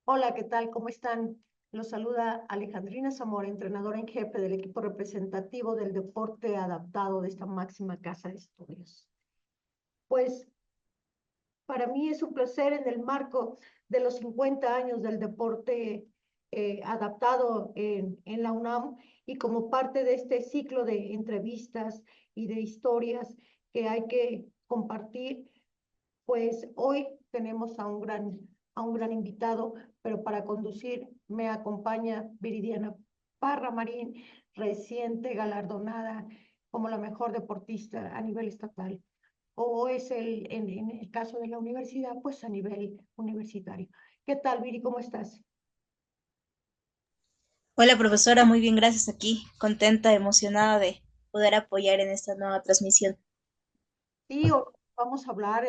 Hola, ¿qué tal? ¿Cómo están? Los saluda Alejandrina Zamora, entrenadora en jefe del equipo representativo del deporte adaptado de esta máxima casa de estudios. Pues para mí es un placer en el marco de los 50 años del deporte adaptado en la UNAM y como parte de este ciclo de entrevistas y de historias que hay que compartir. Pues hoy tenemos a un gran invitado, pero para conducir me acompaña Viridiana Parra Marín, reciente galardonada como la mejor deportista a nivel estatal, o es en el caso de la universidad, pues a nivel universitario. ¿Qué tal, Viri? ¿Cómo estás? Hola profesora, muy bien, gracias aquí, contenta, emocionada de poder apoyar en esta nueva transmisión. Sí, vamos a hablar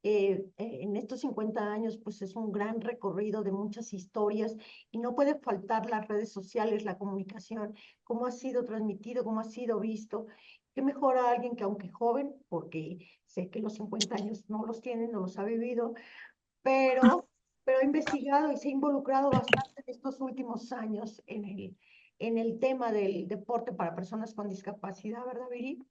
en estos 50 años, pues es un gran recorrido de muchas historias y no puede faltar las redes sociales, la comunicación, cómo ha sido transmitido, cómo ha sido visto. Qué mejor a alguien que aunque joven, porque sé que los 50 años no los tiene, no los ha vivido, pero, pero ha investigado y se ha involucrado bastante en estos últimos años en el tema del deporte para personas con discapacidad, ¿verdad, Viri?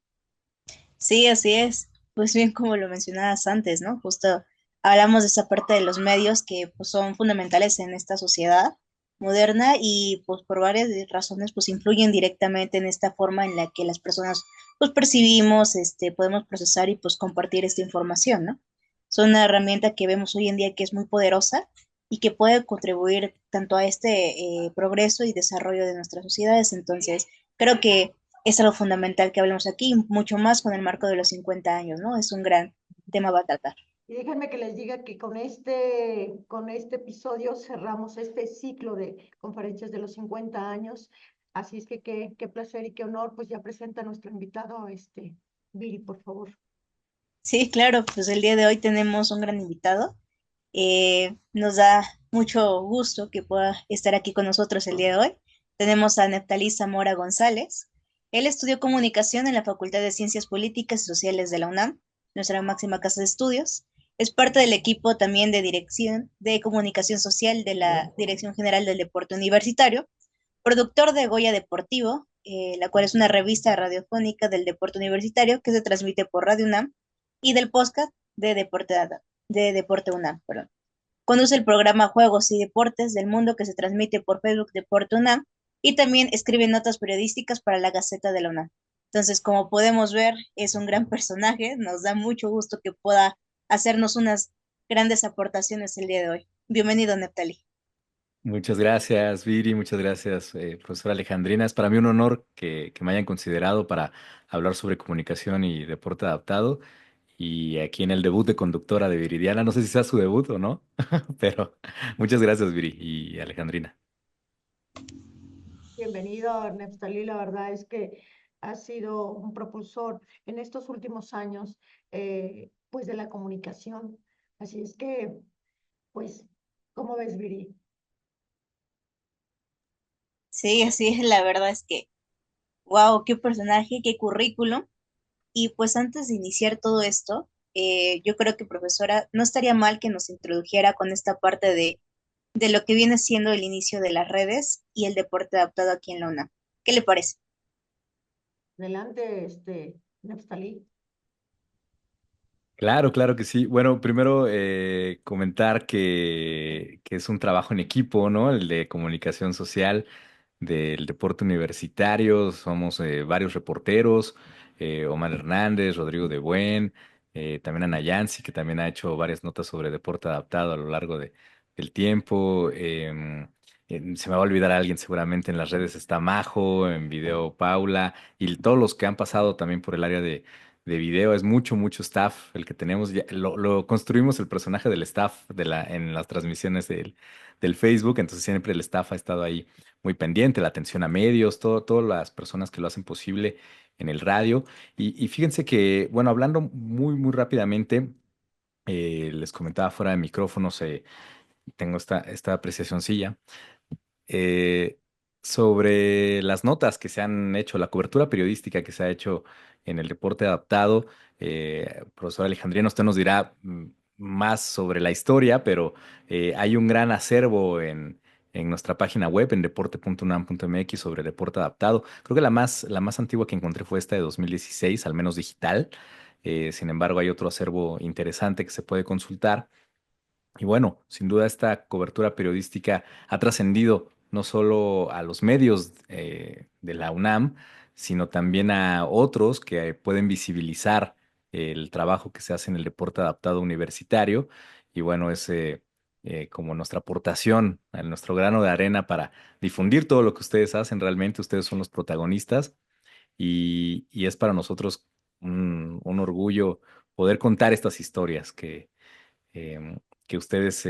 Sí, así es, pues bien como lo mencionabas antes, ¿no? Justo hablamos de esa parte de los medios que pues, son fundamentales en esta sociedad moderna y pues por varias razones pues influyen directamente en esta forma en la que las personas pues percibimos, podemos procesar y pues compartir esta información, ¿no? Son una herramienta que vemos hoy en día que es muy poderosa y que puede contribuir tanto a este progreso y desarrollo de nuestras sociedades. Entonces, creo que es algo fundamental que hablemos aquí, mucho más con el marco de los 50 años, ¿no? Es un gran tema a tratar. Y déjenme que les diga que con este episodio cerramos este ciclo de conferencias de los 50 años. Así es que qué placer y qué honor, pues ya presenta a nuestro invitado, Viri, por favor. Sí, claro, pues el día de hoy tenemos un gran invitado. Nos da mucho gusto que pueda estar aquí con nosotros el día de hoy. Tenemos a Neftalí Zamora González. Él estudió comunicación en la Facultad de Ciencias Políticas y Sociales de la UNAM, nuestra máxima casa de estudios. Es parte del equipo también de dirección de comunicación social de la Dirección General del Deporte Universitario, productor de Goya Deportivo, la cual es una revista radiofónica del deporte universitario que se transmite por Radio UNAM, y del podcast de Deporte UNAM, perdón. Conduce el programa Juegos y Deportes del Mundo que se transmite por Facebook Deporte UNAM y también escribe notas periodísticas para la Gaceta de la UNAM. Entonces, como podemos ver, es un gran personaje, nos da mucho gusto que pueda hacernos unas grandes aportaciones el día de hoy. Bienvenido, Neptali. Muchas gracias, Viri, muchas gracias, profesora Alejandrina. Es para mí un honor que me hayan considerado para hablar sobre comunicación y deporte adaptado. Y aquí en el debut de conductora de Viridiana, no sé si sea su debut o no, pero muchas gracias, Viri y Alejandrina. Bienvenido, Neftalí. La verdad es que ha sido un propulsor en estos últimos años, pues de la comunicación. Así es que, pues, ¿cómo ves, Viri? Sí, así es, la verdad es que, wow, qué personaje, qué currículum. Y pues antes de iniciar todo esto, yo creo que profesora, no estaría mal que nos introdujera con esta parte de lo que viene siendo el inicio de las redes y el deporte adaptado aquí en la UNAM. ¿Qué le parece? Adelante, Neftalí. Claro, claro que sí. Bueno, primero comentar que es un trabajo en equipo, ¿no? El de comunicación social del deporte universitario. Somos varios reporteros, Omar Hernández, Rodrigo de Buen, también Ana Yancy, que también ha hecho varias notas sobre deporte adaptado a lo largo del tiempo. Se me va a olvidar a alguien seguramente en las redes está Majo, en video Paula, y todos los que han pasado también por el área de video. Es mucho, mucho staff el que tenemos. Lo construimos el personaje del staff en las transmisiones del Facebook, entonces siempre el staff ha estado ahí muy pendiente, la atención a medios, todas las personas que lo hacen posible en el radio. Y fíjense que, bueno, hablando muy, muy rápidamente, les comentaba fuera de micrófonos, tengo esta apreciacióncilla eh, sobre las notas que se han hecho, la cobertura periodística que se ha hecho en el deporte adaptado. Profesor Alejandrino, usted nos dirá más sobre la historia, pero hay un gran acervo en nuestra página web, en deporte.unam.mx, sobre deporte adaptado. Creo que la más antigua que encontré fue esta de 2016, al menos digital. Sin embargo, hay otro acervo interesante que se puede consultar. Y bueno, sin duda esta cobertura periodística ha trascendido no solo a los medios de la UNAM, sino también a otros que pueden visibilizar el trabajo que se hace en el deporte adaptado universitario. Y bueno, es como nuestra aportación, nuestro grano de arena para difundir todo lo que ustedes hacen. Realmente ustedes son los protagonistas y es para nosotros un orgullo poder contar estas historias em, que ustedes,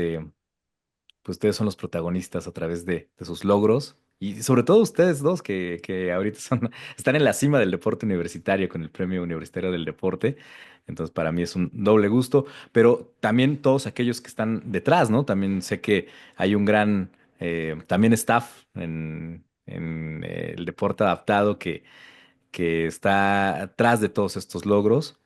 pues ustedes son los protagonistas a través de sus logros y sobre todo ustedes dos que ahorita están en la cima del deporte universitario con el Premio Universitario del Deporte. Entonces, para mí es un doble gusto, pero también todos aquellos que están detrás, ¿no? También sé que hay un gran, también staff en el deporte adaptado que está atrás de todos estos logros.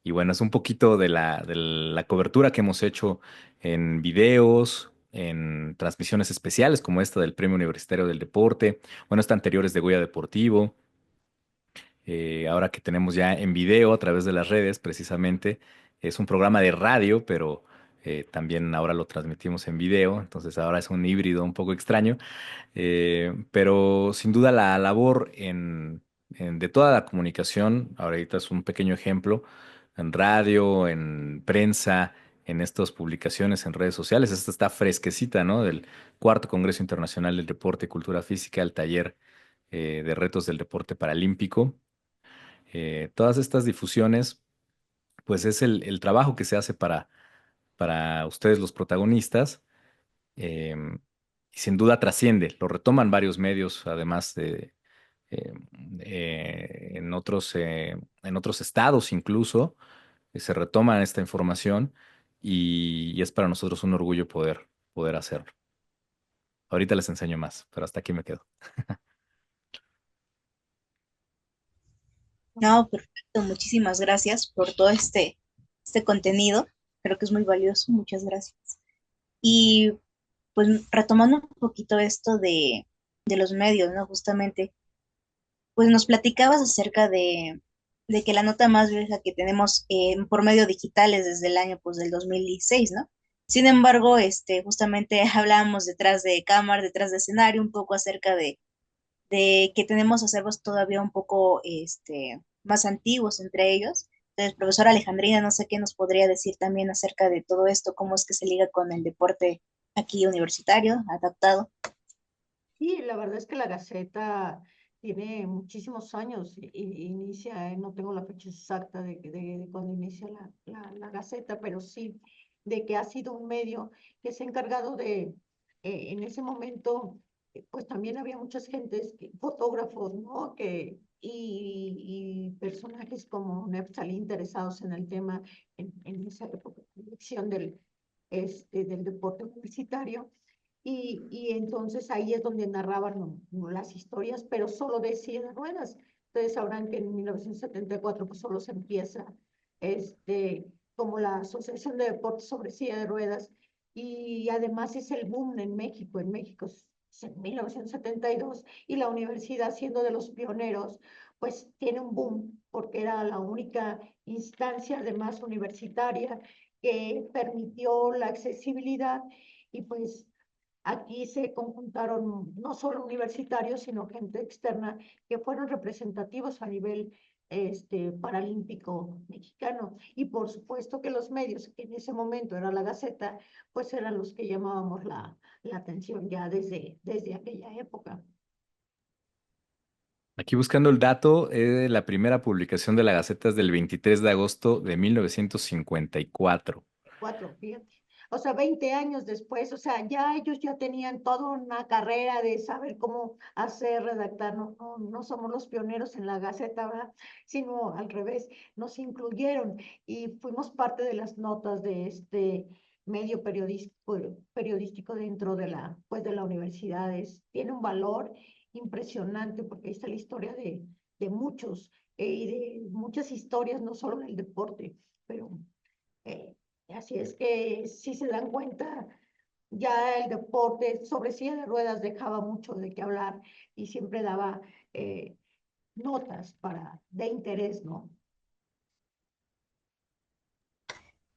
Y bueno, es un poquito de la cobertura que hemos hecho en videos, en transmisiones especiales como esta del Premio Universitario del Deporte, bueno, esta anteriores de Goya Deportivo, ahora que tenemos ya en video a través de las redes, precisamente, es un programa de radio, pero también ahora lo transmitimos en video, entonces ahora es un híbrido un poco extraño. Pero sin duda la labor de toda la comunicación, ahorita es un pequeño ejemplo, en radio, en prensa, en estas publicaciones en redes sociales. Esta está fresquecita, ¿no? Del Cuarto Congreso Internacional del Deporte y Cultura Física, el taller de retos del deporte paralímpico. Todas estas difusiones, pues es el trabajo que se hace para ustedes los protagonistas, em, y sin duda trasciende, lo retoman varios medios, además eh, en otros estados incluso, se retoman esta información y es para nosotros un orgullo poder hacerlo. Ahorita les enseño más, pero hasta aquí me quedo. No, perfecto. Muchísimas gracias por todo este contenido. Creo que es muy valioso. Muchas gracias. Y pues retomando un poquito esto de los medios, ¿no? Justamente, pues nos platicabas acerca de que la nota más vieja que tenemos por medio digital es desde el año pues del 2016, ¿no? Sin embargo, justamente hablábamos detrás de cámara, detrás de escenario, un poco acerca de que tenemos acervos todavía un poco más antiguos entre ellos. Entonces, profesora Alejandrina, no sé qué nos podría decir también acerca de todo esto, cómo es que se liga con el deporte aquí universitario, adaptado. Sí, la verdad es que la Gaceta tiene muchísimos años. Inicia, no tengo la fecha exacta de cuando inicia la Gaceta, pero sí de que ha sido un medio que se ha encargado en ese momento, pues también había muchas gentes, fotógrafos, ¿no? Y personajes como Neftalí interesados en el tema en esa época, dirección del deporte universitario. Y entonces ahí es donde narraban las historias, pero solo de silla de ruedas. Ustedes sabrán que en 1974 pues solo se empieza como la Asociación de Deportes sobre Silla de Ruedas, y además es el boom en México. En México es en 1972 y la universidad, siendo de los pioneros, pues tiene un boom porque era la única instancia además universitaria que permitió la accesibilidad. Y pues aquí se conjuntaron no solo universitarios, sino gente externa que fueron representativos a nivel paralímpico mexicano. Y por supuesto que los medios, que en ese momento era la Gaceta, pues eran los que llamábamos la atención ya desde aquella época. Aquí buscando el dato, la primera publicación de la Gaceta es del 23 de agosto de 1954. Fíjate. O sea, 20 años después, o sea, ya ellos ya tenían toda una carrera de saber cómo hacer, redactar. No somos los pioneros en la Gaceta, ¿verdad? Sino al revés, nos incluyeron y fuimos parte de las notas de este medio periodístico dentro pues de la universidad. Tiene un valor impresionante porque ahí está la historia de muchos y de muchas historias, no solo del deporte, pero Así es que si se dan cuenta, ya el deporte sobre silla de ruedas dejaba mucho de qué hablar y siempre daba eh, notas de interés, ¿no?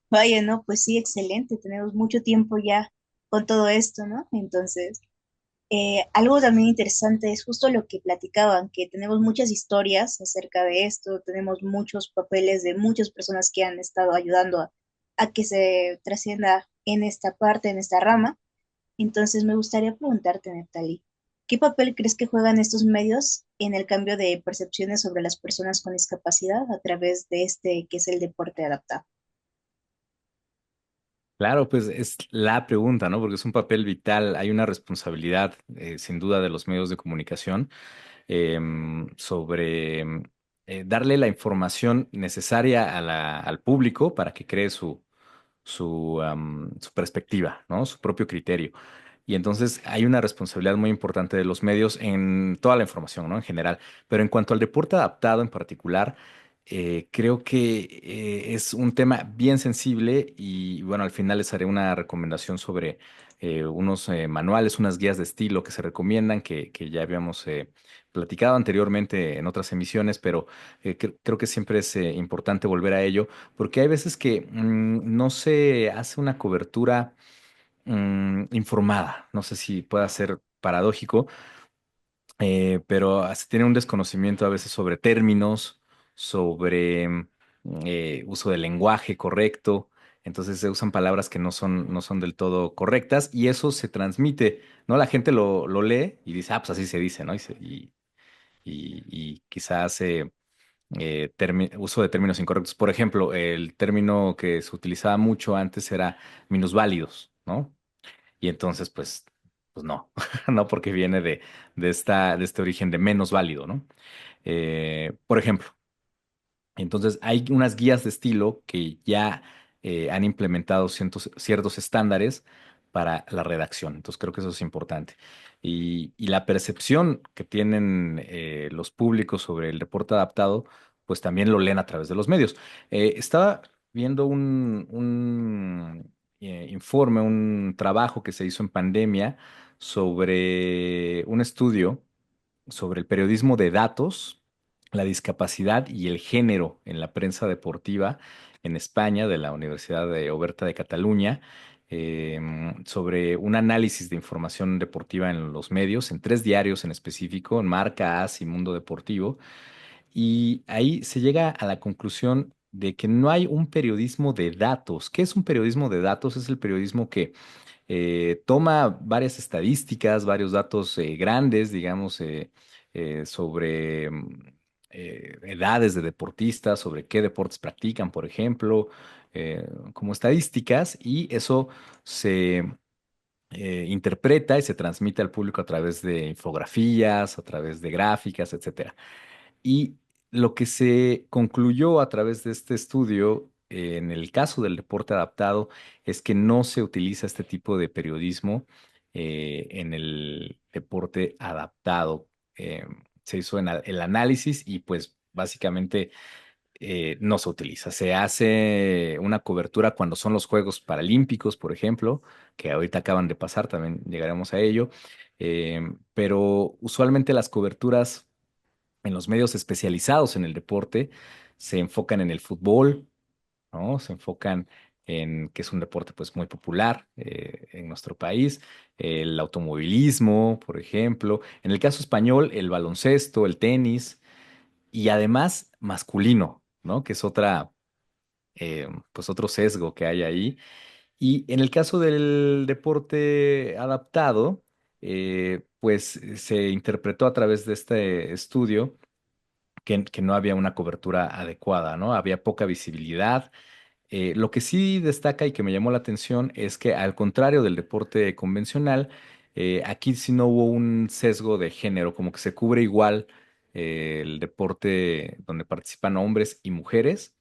Vaya, ¿no? Pues sí, excelente. Tenemos mucho tiempo ya con todo esto, ¿no? Entonces, algo también interesante es justo lo que platicaban, que tenemos muchas historias acerca de esto, tenemos muchos papeles de muchas personas que han estado ayudando a que se trascienda en esta parte, en esta rama. Entonces, me gustaría preguntarte, Neftali, ¿qué papel crees que juegan estos medios en el cambio de percepciones sobre las personas con discapacidad a través de este que es el deporte adaptado? Claro, pues es la pregunta, ¿no? Porque es un papel vital, hay una responsabilidad, sin duda, de los medios de comunicación sobre darle la información necesaria al público para que cree su perspectiva, ¿no? Su propio criterio. Y entonces hay una responsabilidad muy importante de los medios en toda la información, ¿no? En general. Pero en cuanto al deporte adaptado en particular, creo que es un tema bien sensible y bueno, al final les haré una recomendación sobre unos manuales, unas guías de estilo que se recomiendan, que ya habíamos platicado anteriormente en otras emisiones, pero creo que siempre es importante volver a ello, porque hay veces que no se hace una cobertura informada. No sé si pueda ser paradójico, pero se tiene un desconocimiento a veces sobre términos, sobre uso del lenguaje correcto. Entonces se usan palabras que no son del todo correctas y eso se transmite, ¿no? La gente lo lee y dice, ah, pues así se dice, ¿no? Y quizás hace uso de términos incorrectos. Por ejemplo, el término que se utilizaba mucho antes era minusválidos, ¿no? Y entonces, pues no, no porque viene de este origen de menos válido, ¿no? Por ejemplo, entonces hay unas guías de estilo que ya han implementado ciertos estándares para la redacción. Entonces creo que eso es importante. Y la percepción que tienen los públicos sobre el deporte adaptado, pues también lo leen a través de los medios. Estaba viendo un informe, un trabajo que se hizo en pandemia sobre un estudio sobre el periodismo de datos, la discapacidad y el género en la prensa deportiva en España de la Universidad de Oberta de Cataluña, sobre un análisis de información deportiva en los medios, en 3 diarios en específico, en Marca, AS y Mundo Deportivo, y ahí se llega a la conclusión de que no hay un periodismo de datos. ¿Qué es un periodismo de datos? Es el periodismo que toma varias estadísticas, varios datos grandes, digamos, sobre edades de deportistas, sobre qué deportes practican, por ejemplo, como estadísticas, y eso se interpreta y se transmite al público a través de infografías, a través de gráficas, etcétera. Y lo que se concluyó a través de este estudio, en el caso del deporte adaptado, es que no se utiliza este tipo de periodismo en el deporte adaptado. Se hizo el análisis y pues básicamente no se utiliza. Se hace una cobertura cuando son los Juegos Paralímpicos, por ejemplo, que ahorita acaban de pasar, también llegaremos a ello. Pero usualmente las coberturas en los medios especializados en el deporte se enfocan en el fútbol, ¿no? Se enfocan en que es un deporte pues muy popular en nuestro país, el automovilismo, por ejemplo, en el caso español, el baloncesto, el tenis y además masculino, ¿no? Que es pues otro sesgo que hay ahí. Y en el caso del deporte adaptado, pues se interpretó a través de este estudio que no había una cobertura adecuada, ¿no? Había poca visibilidad. Lo que sí destaca y que me llamó la atención es que al contrario del deporte convencional, aquí sí no hubo un sesgo de género, como que se cubre igual el deporte donde participan hombres y mujeres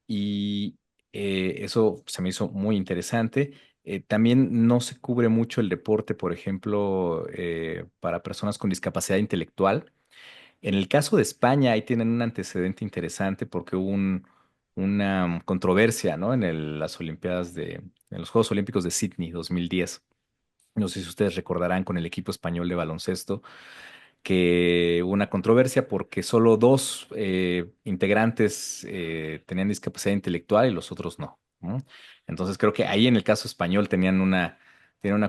y eso se me hizo muy interesante. También no se cubre mucho el deporte, por ejemplo, para personas con discapacidad intelectual. En el caso de España, ahí tienen un antecedente interesante porque hubo una controversia, ¿no? Las en los Juegos Olímpicos de Sydney 2010. No sé si ustedes recordarán con el equipo español de baloncesto que hubo una controversia porque solo dos integrantes tenían discapacidad intelectual y los otros no, ¿no? Entonces creo que ahí en el caso español tenían una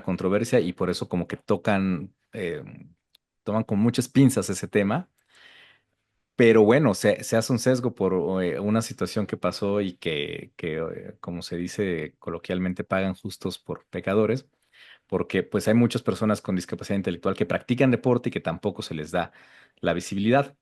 controversia y por eso como que toman con muchas pinzas ese tema. Pero bueno, se hace un sesgo por una situación que pasó y como se dice coloquialmente, pagan justos por pecadores, porque pues hay muchas personas con discapacidad intelectual que practican deporte y que tampoco se les da la visibilidad.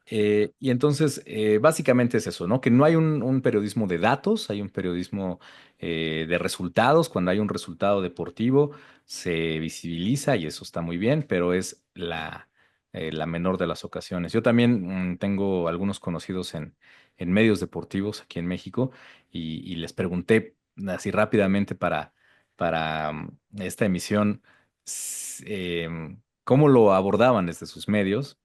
Y entonces, básicamente es eso, ¿no? Que no hay un periodismo de datos, hay un periodismo de resultados. Cuando hay un resultado deportivo, se visibiliza y eso está muy bien, pero es la menor de las ocasiones. Yo también tengo algunos conocidos en medios deportivos aquí en México y les pregunté así rápidamente para esta emisión, cómo lo abordaban desde sus medios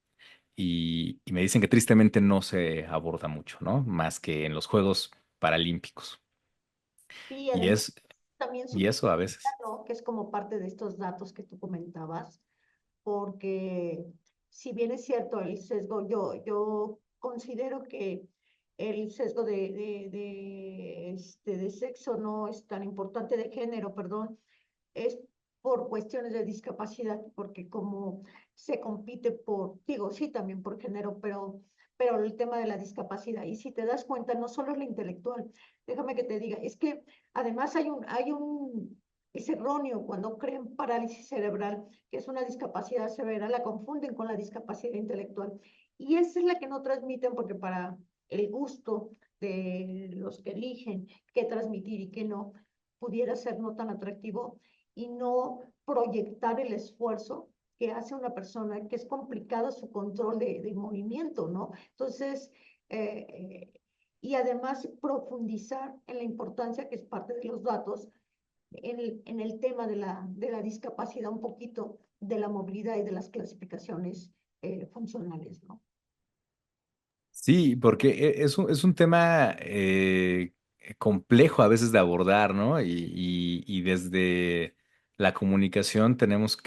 y me dicen que tristemente no se aborda mucho, ¿no? Más que en los Juegos Paralímpicos. Y Y además es, también y eso a veces. ¿no? Que es como parte de estos datos que tú comentabas, porque si bien es cierto el sesgo, yo considero que el sesgo de sexo no es tan importante, de género, perdón, es por cuestiones de discapacidad, porque como se compite digo, sí, también por género, pero el tema de la discapacidad, y si te das cuenta, no solo es la intelectual, déjame que te diga, es que además es erróneo cuando creen parálisis cerebral, que es una discapacidad severa, la confunden con la discapacidad intelectual. Y esa es la que no transmiten porque para el gusto de los que eligen qué transmitir y qué no, pudiera ser no tan atractivo y no proyectar el esfuerzo que hace una persona, que es complicado su control de movimiento, ¿no? Entonces, eh, y además profundizar en la importancia que es parte de los datos en el tema de la discapacidad, un poquito de la movilidad y de las clasificaciones funcionales, ¿no? Sí, porque es un tema complejo a veces de abordar, ¿no? Y desde la comunicación tenemos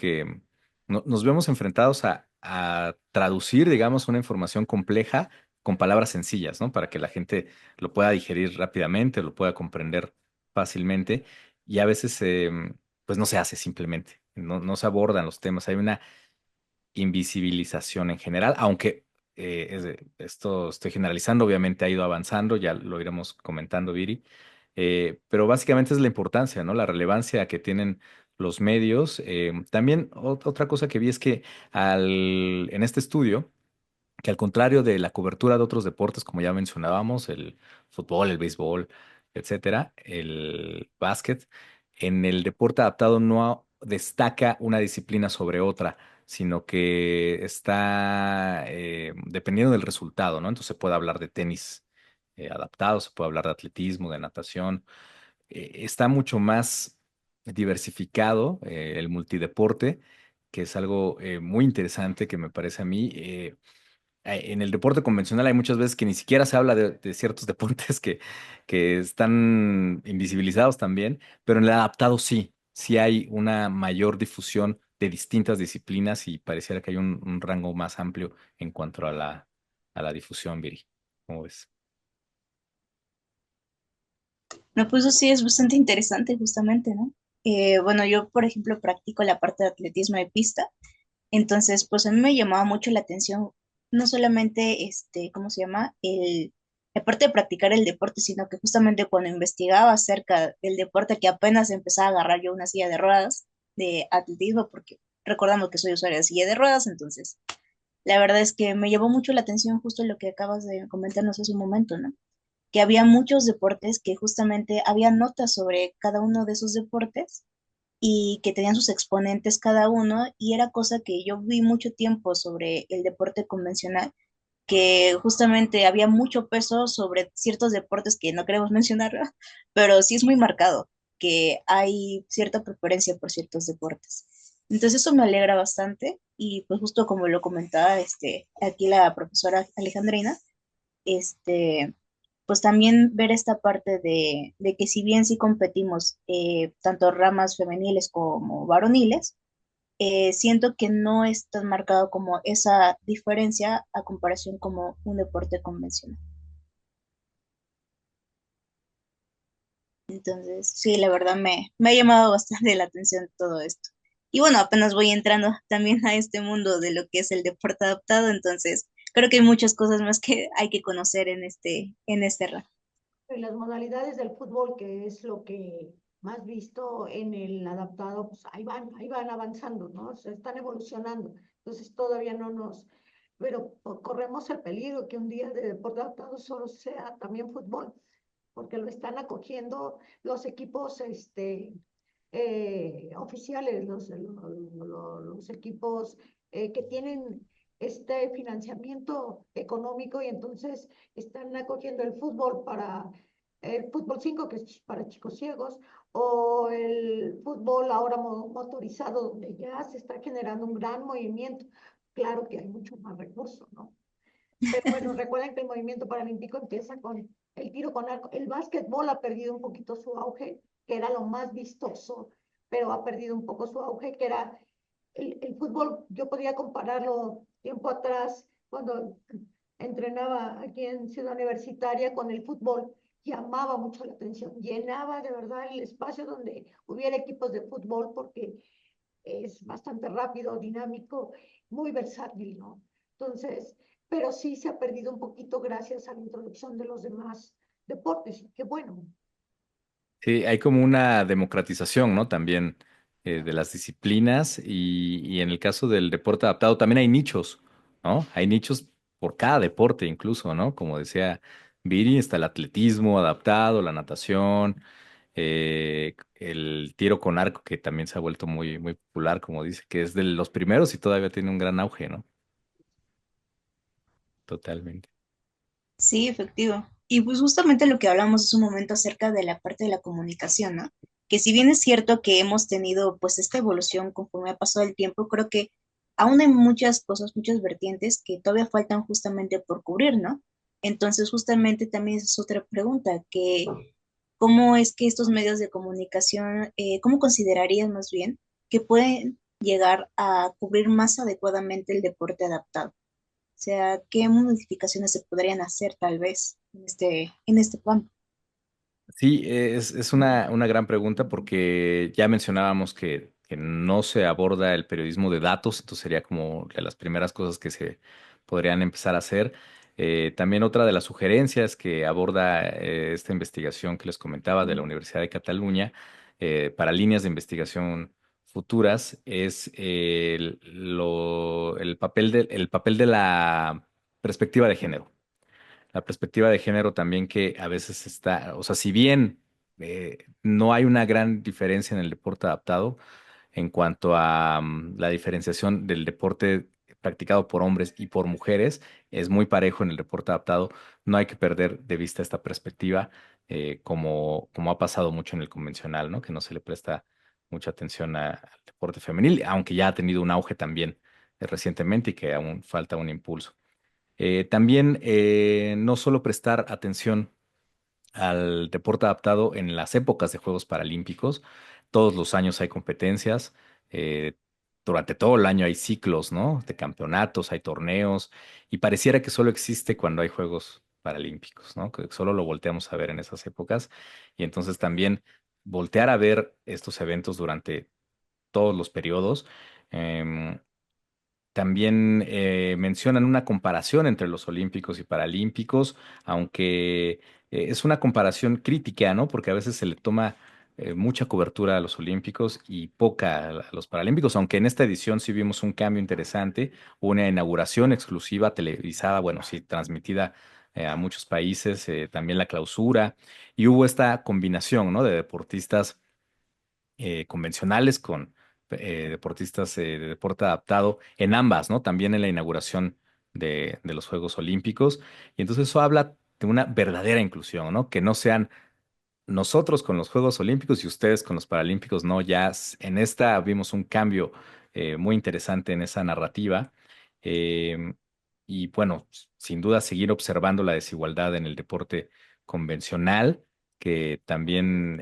nos vemos enfrentados a traducir, digamos, una información compleja con palabras sencillas, ¿no? Para que la gente lo pueda digerir rápidamente, lo pueda comprender fácilmente. Y a veces, pues no se hace simplemente, no se abordan los temas. Hay una invisibilización en general, aunque esto estoy generalizando, obviamente ha ido avanzando, ya lo iremos comentando, Viri, pero básicamente es la importancia, ¿no? La relevancia que tienen los medios. También otra cosa que vi es que en este estudio, que al contrario de la cobertura de otros deportes, como ya mencionábamos, el fútbol, el béisbol, etcétera, el básquet, en el deporte adaptado no destaca una disciplina sobre otra, sino que está dependiendo del resultado, ¿no? Entonces se puede hablar de tenis adaptado, se puede hablar de atletismo, de natación. Está mucho más diversificado el multideporte, que es algo muy interesante que me parece a mí. En el deporte convencional hay muchas veces que ni siquiera se habla de ciertos deportes que están invisibilizados también, pero en el adaptado sí hay una mayor difusión de distintas disciplinas y pareciera que hay un rango más amplio en cuanto a la difusión, Viri. ¿Cómo ves? No, pues eso sí es bastante interesante justamente, ¿no? Bueno, yo, por ejemplo, practico la parte de atletismo de pista. Entonces, pues a mí me llamaba mucho la atención, no solamente, ¿cómo se llama? La parte de practicar el deporte, sino que justamente cuando investigaba acerca del deporte que apenas empezaba a agarrar yo una silla de ruedas de atletismo, porque recordando que soy usuaria de silla de ruedas, entonces, la verdad es que me llamó mucho la atención justo lo que acabas de comentarnos hace un momento, ¿no? Que había muchos deportes que justamente había notas sobre cada uno de esos deportes y que tenían sus exponentes cada uno, y era cosa que yo vi mucho tiempo sobre el deporte convencional, que justamente había mucho peso sobre ciertos deportes que no queremos mencionar, ¿verdad? Pero sí es muy marcado que hay cierta preferencia por ciertos deportes. Entonces eso me alegra bastante y pues justo como lo comentaba aquí la profesora Alejandrina, este, pues también ver esta parte de que si bien sí competimos tanto ramas femeniles como varoniles, siento que no es tan marcado como esa diferencia a comparación como un deporte convencional. Entonces, sí, la verdad me ha llamado bastante la atención todo esto. Y bueno, apenas voy entrando también a este mundo de lo que es el deporte adaptado, entonces creo que hay muchas cosas más que hay que conocer en este ramo. Y las modalidades del fútbol, que es lo que más visto en el adaptado, pues ahí van avanzando, ¿no? Se están evolucionando. Entonces todavía no nos, pero corremos el peligro que un día de deporte adaptado solo sea también fútbol, porque lo están acogiendo los equipos oficiales, los equipos que tienen este financiamiento económico y entonces están acogiendo el fútbol para el fútbol 5 que es para chicos ciegos, o el fútbol ahora motorizado, donde ya se está generando un gran movimiento. Claro que hay mucho más recursos, ¿no? Pero bueno, recuerden que el movimiento paralímpico empieza con el tiro con arco. El básquetbol ha perdido un poquito su auge, que era lo más vistoso, pero ha perdido un poco su auge, que era el fútbol. Yo podría compararlo tiempo atrás, cuando entrenaba aquí en Ciudad Universitaria con el fútbol, llamaba mucho la atención, llenaba de verdad el espacio donde hubiera equipos de fútbol, porque es bastante rápido, dinámico, muy versátil, ¿no? Entonces, pero sí se ha perdido un poquito gracias a la introducción de los demás deportes, y qué bueno. Sí, hay como una democratización, ¿no? También de las disciplinas y en el caso del deporte adaptado también hay nichos, ¿no? Hay nichos por cada deporte incluso, ¿no? Como decía Viri, está el atletismo adaptado, la natación, el tiro con arco que también se ha vuelto muy, muy popular, como dice, que es de los primeros y todavía tiene un gran auge, ¿no? Totalmente. Sí, efectivo. Y pues justamente lo que hablamos es un momento acerca de la parte de la comunicación, ¿no? Que si bien es cierto que hemos tenido pues esta evolución conforme ha pasado el tiempo, creo que aún hay muchas cosas, muchas vertientes que todavía faltan justamente por cubrir, ¿no? Entonces justamente también esa es otra pregunta, que ¿cómo es que estos medios de comunicación, cómo considerarías más bien que pueden llegar a cubrir más adecuadamente el deporte adaptado? O sea, ¿qué modificaciones se podrían hacer tal vez en este campo? Sí, es una gran pregunta porque ya mencionábamos que no se aborda el periodismo de datos, entonces sería como de las primeras cosas que se podrían empezar a hacer. También otra de las sugerencias que aborda esta investigación que les comentaba de la Universidad de Cataluña para líneas de investigación futuras es el papel de la perspectiva de género. La perspectiva de género también que a veces está, o sea, si bien no hay una gran diferencia en el deporte adaptado en cuanto a la diferenciación del deporte practicado por hombres y por mujeres, es muy parejo en el deporte adaptado. No hay que perder de vista esta perspectiva, como ha pasado mucho en el convencional, ¿no? Que no se le presta mucha atención al deporte femenil, aunque ya ha tenido un auge también recientemente y que aún falta un impulso. También no solo prestar atención al deporte adaptado en las épocas de Juegos Paralímpicos. Todos los años hay competencias. eh, Durante todo el año hay ciclos, ¿no? De campeonatos, hay torneos. Y pareciera que solo existe cuando hay Juegos Paralímpicos, ¿no? Que solo lo volteamos a ver en esas épocas. Y entonces también voltear a ver estos eventos durante todos los periodos. em, También mencionan una comparación entre los olímpicos y paralímpicos, aunque es una comparación crítica, ¿no? Porque a veces se le toma mucha cobertura a los olímpicos y poca a los paralímpicos, aunque en esta edición sí vimos un cambio interesante, una inauguración exclusiva televisada, bueno, sí, transmitida a muchos países, también la clausura, y hubo esta combinación, ¿no? De deportistas convencionales con deportistas de deporte adaptado en ambas, ¿no? También en la inauguración de los Juegos Olímpicos. Y entonces eso habla de una verdadera inclusión, ¿no? Que no sean nosotros con los Juegos Olímpicos y ustedes con los Paralímpicos, no, ya en esta vimos un cambio muy interesante en esa narrativa. Eh, y bueno, sin duda seguir observando la desigualdad en el deporte convencional que también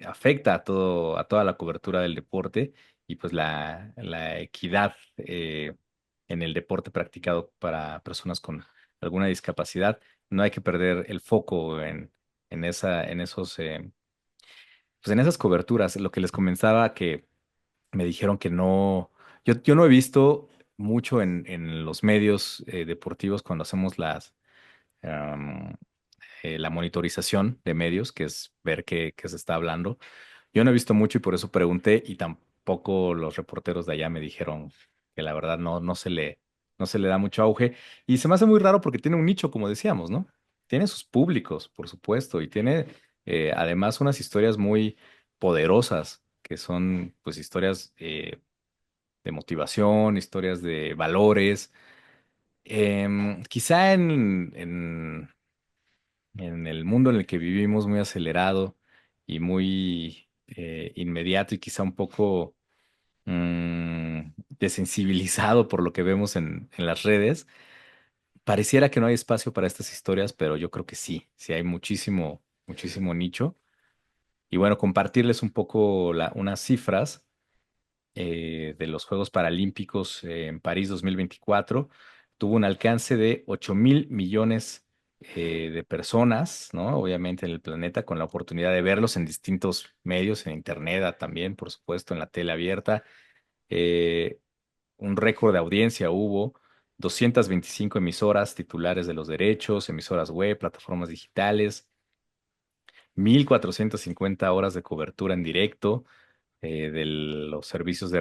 afecta a toda la cobertura del deporte y pues la equidad en el deporte practicado para personas con alguna discapacidad. No hay que perder el foco en esos, pues en esas coberturas. Lo que les comentaba que me dijeron que no, yo no he visto mucho en los medios deportivos cuando hacemos am, la monitorización de medios, que es ver qué se está hablando. Yo no he visto mucho y por eso pregunté y tampoco los reporteros de allá me dijeron que la verdad no se le da mucho auge. Y se me hace muy raro porque tiene un nicho, como decíamos, ¿no? Tiene sus públicos, por supuesto, y tiene además unas historias muy poderosas, que son pues historias de motivación, historias de valores. Quizá en el mundo en el que vivimos, muy acelerado y muy inmediato y quizá un poco desensibilizado por lo que vemos en las redes, pareciera que no hay espacio para estas historias, pero yo creo que sí, sí hay muchísimo, muchísimo nicho. Y bueno, compartirles un poco unas cifras de los Juegos Paralímpicos en París 2024. Tuvo un alcance de 8.000 millones de personas, ¿no? Obviamente en el planeta, con la oportunidad de verlos en distintos medios, en Internet también, por supuesto, en la tele abierta. Eh, un récord de audiencia hubo, 225 emisoras titulares de los derechos, emisoras web, plataformas digitales, 1.450 horas de cobertura en directo de los servicios de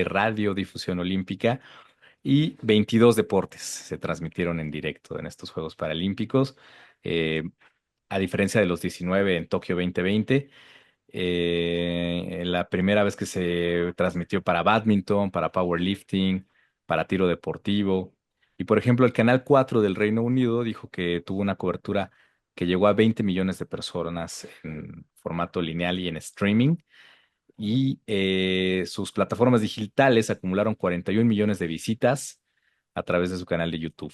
radiodifusión olímpica y 22 deportes se transmitieron en directo en estos Juegos Paralímpicos, eh, a diferencia de los 19 en Tokio 2020. La primera vez que se transmitió para badminton, para powerlifting, para tiro deportivo. Y por ejemplo, el Canal 4 del Reino Unido dijo que tuvo una cobertura que llegó a 20 millones de personas en formato lineal y en streaming y sus plataformas digitales acumularon 41 millones de visitas a través de su canal de YouTube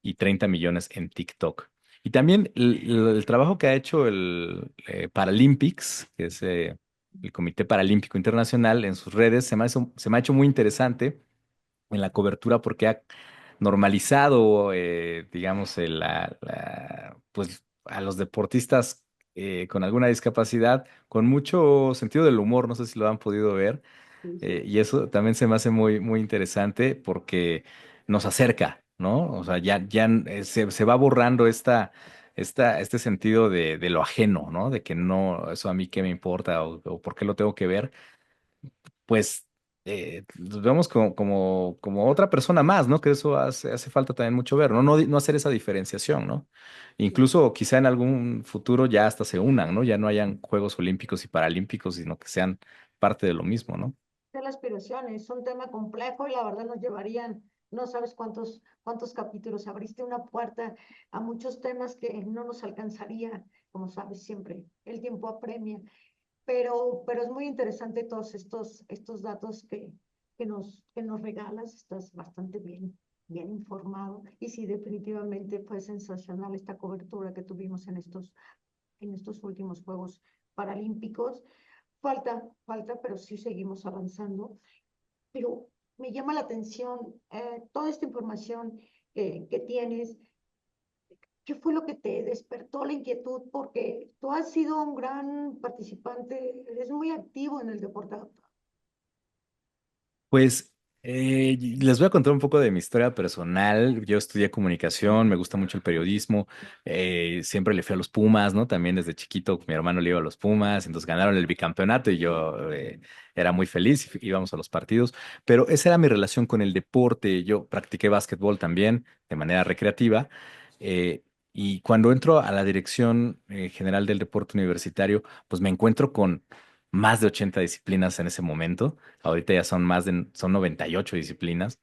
y 30 millones en TikTok. Y también el trabajo que ha hecho el Paralympics, que es el Comité Paralímpico Internacional, en sus redes, se me ha hecho muy interesante en la cobertura porque ha normalizado, digamos, pues a los deportistas con alguna discapacidad, con mucho sentido del humor, no sé si lo han podido ver, Sí, sí. y eso también se me hace muy, muy interesante porque nos acerca, ¿no? O sea, ya se va borrando este sentido de lo ajeno, ¿no? De que no, eso a mí qué me importa o por qué lo tengo que ver, pues los vemos como otra persona más, ¿no? Que eso hace falta también mucho ver, ¿no? No hacer esa diferenciación, ¿no? Incluso quizá en algún futuro ya hasta se unan, ¿no? Ya no hayan Juegos Olímpicos y Paralímpicos, sino que sean parte de lo mismo, ¿no? De la aspiración es un tema complejo y la verdad nos llevarían, no sabes cuántos capítulos. Abriste una puerta a muchos temas que no nos alcanzaría, como sabes, siempre el tiempo apremia. Pero es muy interesante todos estos datos que nos regalas. Estás bastante bien informado. Y sí, definitivamente fue sensacional esta cobertura que tuvimos en estos últimos Juegos Paralímpicos. Falta, pero sí seguimos avanzando. Pero me llama la atención toda esta información que tienes. ¿Qué fue lo que te despertó la inquietud? Porque tú has sido un gran participante, eres muy activo en el deporte adaptado. Pues les voy a contar un poco de mi historia personal. Yo estudié comunicación, me gusta mucho el periodismo, siempre le fui a los Pumas, ¿no? También desde chiquito mi hermano le iba a los Pumas, entonces ganaron el bicampeonato y yo era muy feliz, íbamos a los partidos, pero esa era mi relación con el deporte. Yo practiqué básquetbol también de manera recreativa. Y cuando entro a la dirección general del deporte universitario, pues me encuentro con más de 80 disciplinas en ese momento. Ahorita ya son 98 disciplinas.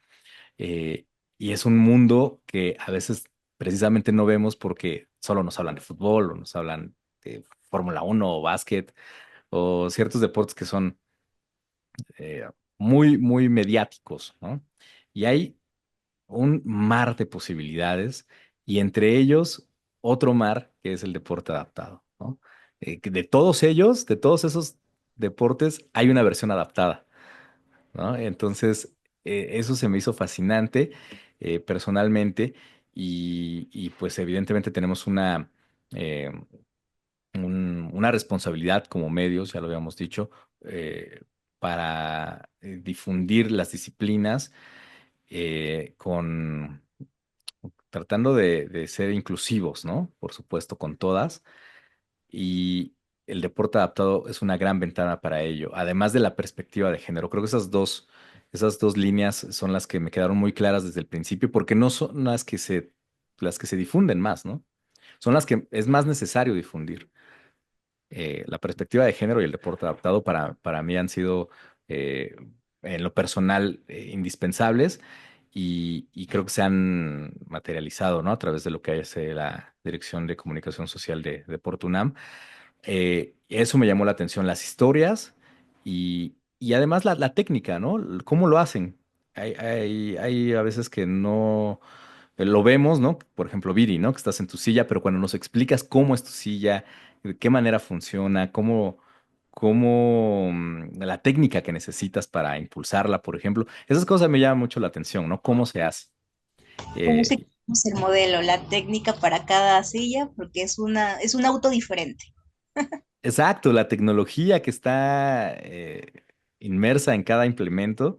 eh, y es un mundo que a veces precisamente no vemos porque solo nos hablan de fútbol o nos hablan de Fórmula 1 o básquet o ciertos deportes que son eh, muy, muy mediáticos, ¿no? Y hay un mar de posibilidades y entre ellos otro mar que es el deporte adaptado, ¿no? Que de todos ellos, de todos esos deportes, hay una versión adaptada, ¿no? Entonces, eso se me hizo fascinante personalmente y pues evidentemente tenemos eh, una responsabilidad como medios, ya lo habíamos dicho, para difundir las disciplinas con tratando de ser inclusivos, ¿no? Por supuesto, con todas. Y el deporte adaptado es una gran ventana para ello, además de la perspectiva de género. Creo que esas dos líneas son las que me quedaron muy claras desde el principio, porque no son las que se difunden más, ¿no? Son las que es más necesario difundir. La perspectiva de género y el deporte adaptado para mí han sido, eh, en lo personal, indispensables y creo que se han materializado, ¿no? A través de lo que hace la Dirección de Comunicación Social de Deporte UNAM. Eso me llamó la atención, las historias y además la técnica, ¿no? ¿Cómo lo hacen? Hay a veces que no lo vemos, ¿no? Por ejemplo, Viri, ¿no? Que estás en tu silla, pero cuando nos explicas cómo es tu silla, de qué manera funciona, la técnica que necesitas para impulsarla, por ejemplo, esas cosas me llaman mucho la atención, ¿no? ¿Cómo se hace? ¿Cómo se Eh, conoce el modelo, la técnica para cada silla? Porque es un auto diferente. exacto, la tecnología que está inmersa en cada implemento.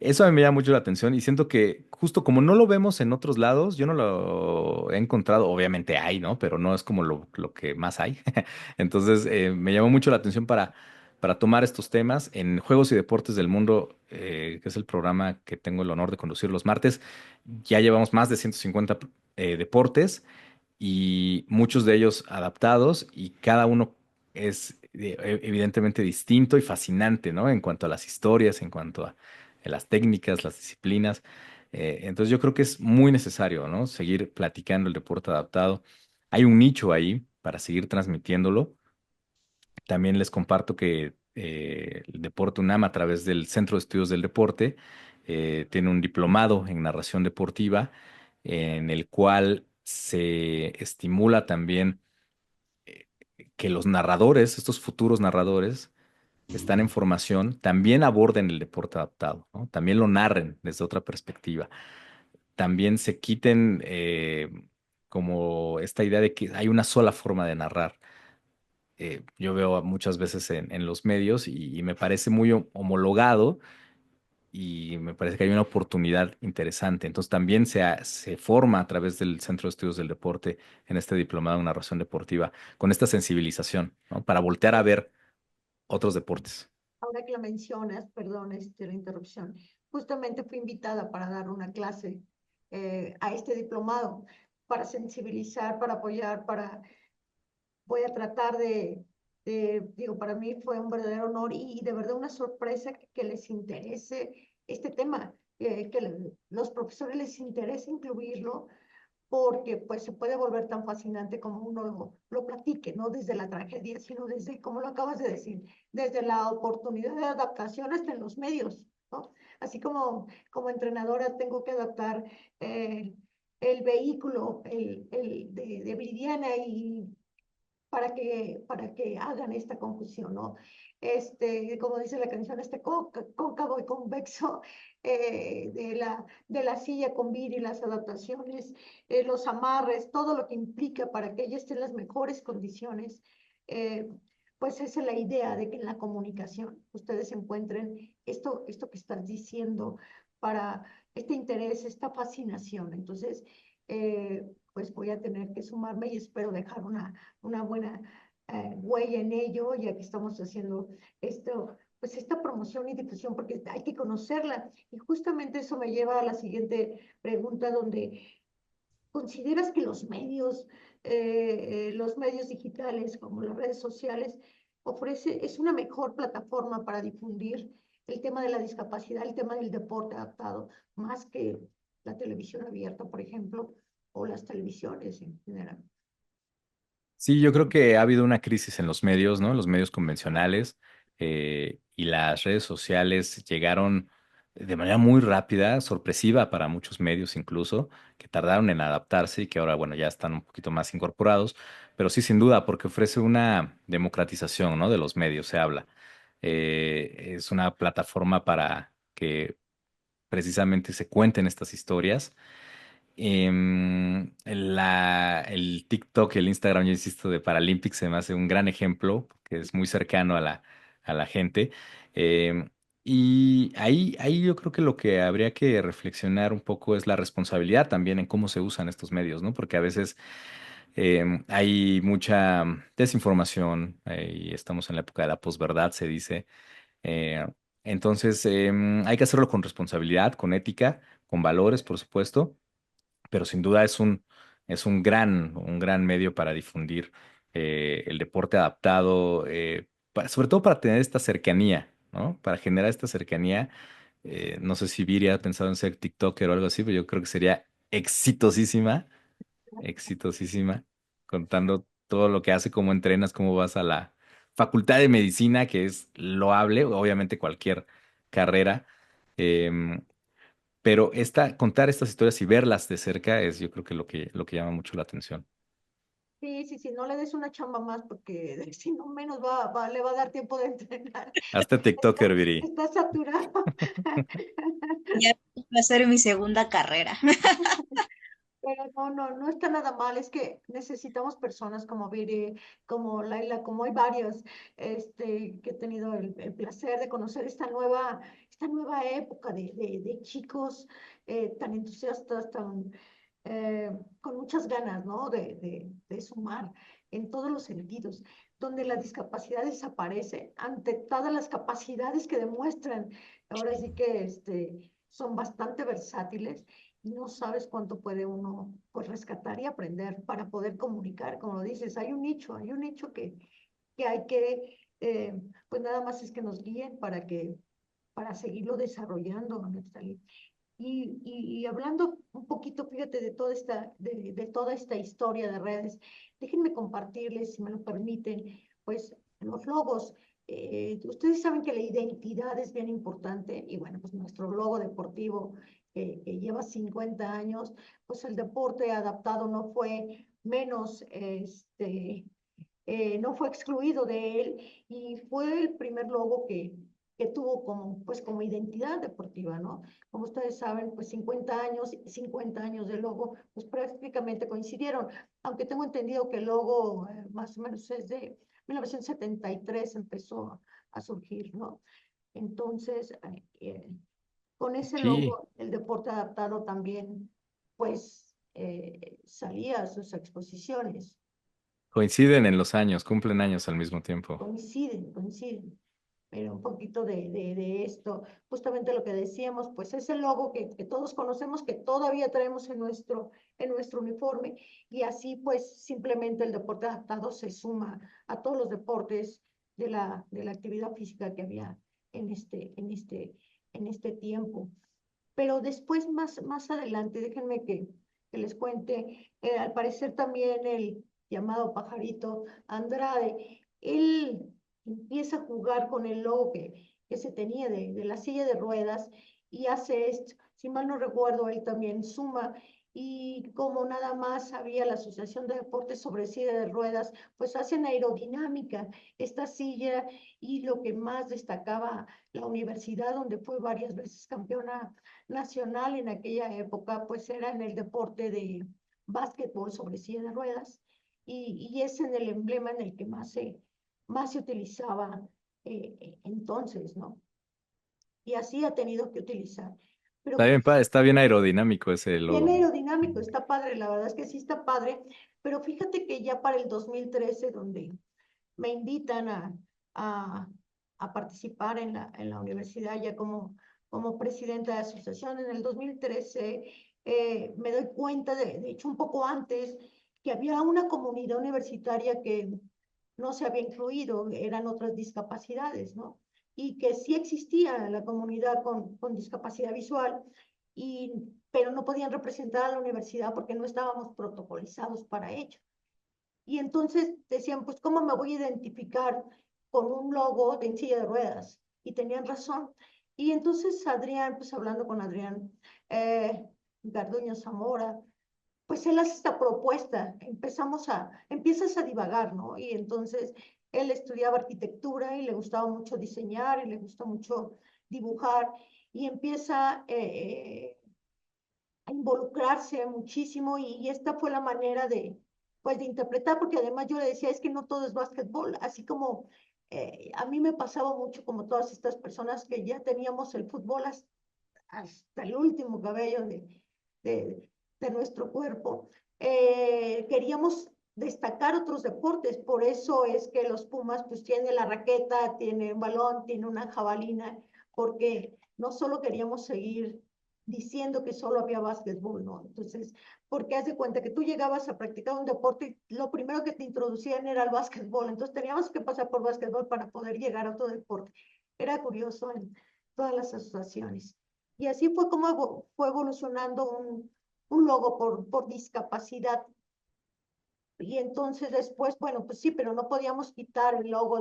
Eso a mí me llama mucho la atención y siento que justo como no lo vemos en otros lados, yo no lo he encontrado, obviamente hay, ¿no? Pero no es como lo que más hay. Entonces, me llamó mucho la atención para tomar estos temas en Juegos y Deportes del Mundo, que es el programa que tengo el honor de conducir los martes. Ya llevamos más de 150 deportes y muchos de ellos adaptados y cada uno es evidentemente distinto y fascinante, ¿no? En cuanto a las historias, en cuanto a las técnicas, las disciplinas. Entonces yo creo que es muy necesario, ¿no? Seguir platicando el deporte adaptado. Hay un nicho ahí para seguir transmitiéndolo. También les comparto que el Deporte UNAM, a través del Centro de Estudios del Deporte, tiene un diplomado en narración deportiva en el cual se estimula también eh, que los narradores, estos futuros narradores, están en formación, también aborden el deporte adaptado, ¿no? También lo narren desde otra perspectiva. También se quiten como esta idea de que hay una sola forma de narrar. Yo veo muchas veces en los medios y me parece muy homologado y me parece que hay una oportunidad interesante. Entonces también se forma a través del Centro de Estudios del Deporte en este diplomado en narración deportiva con esta sensibilización, ¿no? Para voltear a ver otros deportes. Ahora que lo mencionas, perdón, la interrupción, justamente fui invitada para dar una clase a este diplomado, para sensibilizar, para apoyar, voy a tratar digo, para mí fue un verdadero honor y de verdad una sorpresa que les interese este tema, los profesores les interese incluirlo porque pues se puede volver tan fascinante como uno lo platique, no desde la tragedia, sino desde, como lo acabas de decir, desde la oportunidad de adaptación hasta en los medios, ¿no? Así como entrenadora tengo que adaptar eh, el vehículo de Viridiana y para que hagan esta confusión, ¿no? Como dice la canción, cóncavo y convexo de la silla con vir y las adaptaciones, los amarres, todo lo que implica para que ella esté en las mejores condiciones, eh, pues esa es la idea de que en la comunicación ustedes encuentren esto que estás diciendo para este interés, esta fascinación. Entonces, pues voy a tener que sumarme y espero dejar una buena huella en ello, ya que estamos haciendo pues esta promoción y difusión, porque hay que conocerla. Y justamente eso me lleva a la siguiente pregunta, donde consideras que los medios digitales, como las redes sociales, es una mejor plataforma para difundir el tema de la discapacidad, el tema del deporte adaptado, más que la televisión abierta, por ejemplo, o las televisiones en general? Sí, yo creo que ha habido una crisis en los medios, ¿no? Los medios convencionales y las redes sociales llegaron de manera muy rápida, sorpresiva para muchos medios incluso, que tardaron en adaptarse y que ahora, bueno, ya están un poquito más incorporados, pero sí, sin duda, porque ofrece una democratización, ¿no? De los medios, se habla. Es una plataforma para que precisamente se cuenten estas historias. El TikTok, el Instagram, yo insisto, de Paralympics se me hace un gran ejemplo, que es muy cercano a la gente. Em, y ahí yo creo que lo que habría que reflexionar un poco es la responsabilidad también en cómo se usan estos medios, ¿no? Porque a veces hay mucha desinformación, y estamos en la época de la posverdad, se dice. eh, entonces, hay que hacerlo con responsabilidad, con ética, con valores, por supuesto, pero sin duda es un gran medio para difundir el deporte adaptado, sobre todo para tener esta cercanía, ¿no? Para generar esta cercanía. No sé si Viri ha pensado en ser TikToker o algo así, pero yo creo que sería exitosísima, exitosísima, contando todo lo que hace, cómo entrenas, cómo vas a la facultad de medicina, que es loable, obviamente cualquier carrera. em, pero contar estas historias y verlas de cerca es yo creo que lo que llama mucho la atención. Sí, sí, sí, no le des una chamba más porque si no menos le va a dar tiempo de entrenar. Hazte Está, TikToker, Viri. está saturado. Ya va a ser mi segunda carrera. Pero no está nada mal, es que necesitamos personas como Viri, como Laila, como hay varios, que he tenido el placer de conocer esta nueva época de chicos tan entusiastas, con muchas ganas, ¿no? De sumar en todos los sentidos, donde la discapacidad desaparece ante todas las capacidades que demuestran. Ahora sí que son bastante versátiles y no sabes cuánto puede uno pues rescatar y aprender para poder comunicar, como lo dices, hay un nicho que hay que, pues nada más es que nos guíen para seguirlo desarrollando, Neftalí. Y hablando un poquito, fíjate, de toda esta historia de redes, déjenme compartirles, si me lo permiten, pues los logos. Ustedes saben que la identidad es bien importante y bueno, pues nuestro logo deportivo que lleva 50 años, pues el deporte adaptado no fue menos, no fue excluido de él y fue el primer logo que tuvo como, pues, como identidad deportiva, ¿no? Como ustedes saben, pues 50 años de logo, pues prácticamente coincidieron, aunque tengo entendido que el logo más o menos es de 1973 empezó a surgir, ¿no? Entonces, con ese Sí, logo, el deporte adaptado también, pues, salía a sus exposiciones. coinciden en los años, cumplen años al mismo tiempo. Coinciden, pero un poquito de esto, justamente lo que decíamos, pues es el logo que todos conocemos, que todavía traemos en nuestro uniforme, y así pues simplemente el deporte adaptado se suma a todos los deportes de la actividad física que había en en este tiempo. Pero después, más adelante, déjenme que les cuente, al parecer también el llamado Pajarito Andrade, él empieza a jugar con el logo que se tenía de la silla de ruedas y hace esto. Si mal no recuerdo, él también suma y como nada más había la Asociación de Deportes sobre Silla de Ruedas, pues hacen aerodinámica esta silla y lo que más destacaba la universidad, donde fue varias veces campeona nacional en aquella época, pues era en el deporte de básquetbol sobre silla de ruedas y es en el emblema en el que más se utilizaba entonces, ¿no? Y así ha tenido que utilizar. Pero Está bien aerodinámico ese bien logo. aerodinámico, está padre, la verdad es que sí está padre, pero fíjate que ya para el 2013, donde me invitan a, a participar en la universidad ya como presidenta de asociación. En el 2013 me doy cuenta, de hecho un poco antes, que había una comunidad universitaria que no se había incluido, eran otras discapacidades, ¿no? Y que sí existía la comunidad con discapacidad visual, y, pero no podían representar a la universidad porque no estábamos protocolizados para ello. Y entonces decían, pues, ¿cómo me voy a identificar con un logo de en silla de ruedas? Y tenían razón. Y entonces Adrián, pues hablando con Adrián Garduño Zamora, pues él hace esta propuesta, empiezas a divagar, ¿no? Y entonces él estudiaba arquitectura y le gustaba mucho diseñar y le gusta mucho dibujar y empieza a involucrarse muchísimo y esta fue la manera pues, de interpretar, porque además yo le decía, es que no todo es básquetbol, así como a mí me pasaba mucho como todas estas personas que ya teníamos el fútbol hasta el último cabello de, de nuestro cuerpo. Queríamos destacar otros deportes, por eso es que los Pumas pues tienen la raqueta, tienen un balón, tienen una jabalina, porque no solo queríamos seguir diciendo que solo había básquetbol, ¿no? Entonces, porque haz de cuenta que tú llegabas a practicar un deporte y lo primero que te introducían era el básquetbol, entonces teníamos que pasar por básquetbol para poder llegar a otro deporte. Era curioso en todas las asociaciones. Y así fue como fue evolucionando un logo por discapacidad. Y entonces después, bueno, pues sí, pero no podíamos quitar el logo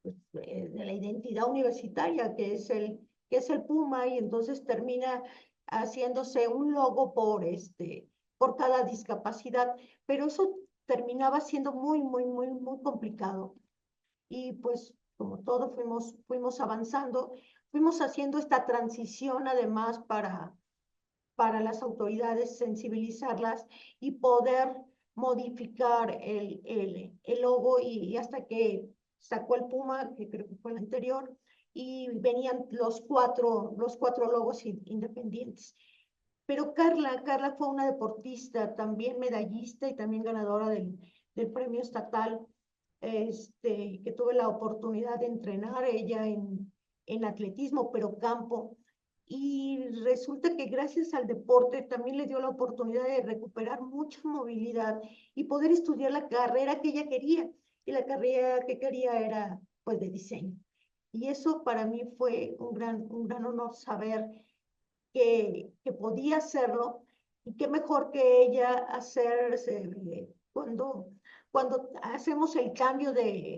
pues, de la identidad universitaria, que es el Puma, y entonces termina haciéndose un logo por cada discapacidad. Pero eso terminaba siendo muy complicado. Y pues como todo fuimos avanzando, fuimos haciendo esta transición además para las autoridades, sensibilizarlas y poder modificar el logo y hasta que sacó el Puma, que creo que fue el anterior, y venían los cuatro logos independientes. Pero Carla fue una deportista, también medallista y también ganadora del premio estatal, que tuve la oportunidad de entrenar ella en atletismo, pero campo. Y resulta que gracias al deporte también le dio la oportunidad de recuperar mucha movilidad y poder estudiar la carrera que ella quería. Y la carrera que quería era pues de diseño. Y eso para mí fue un gran honor saber que podía hacerlo y qué mejor que ella hacerse cuando hacemos el cambio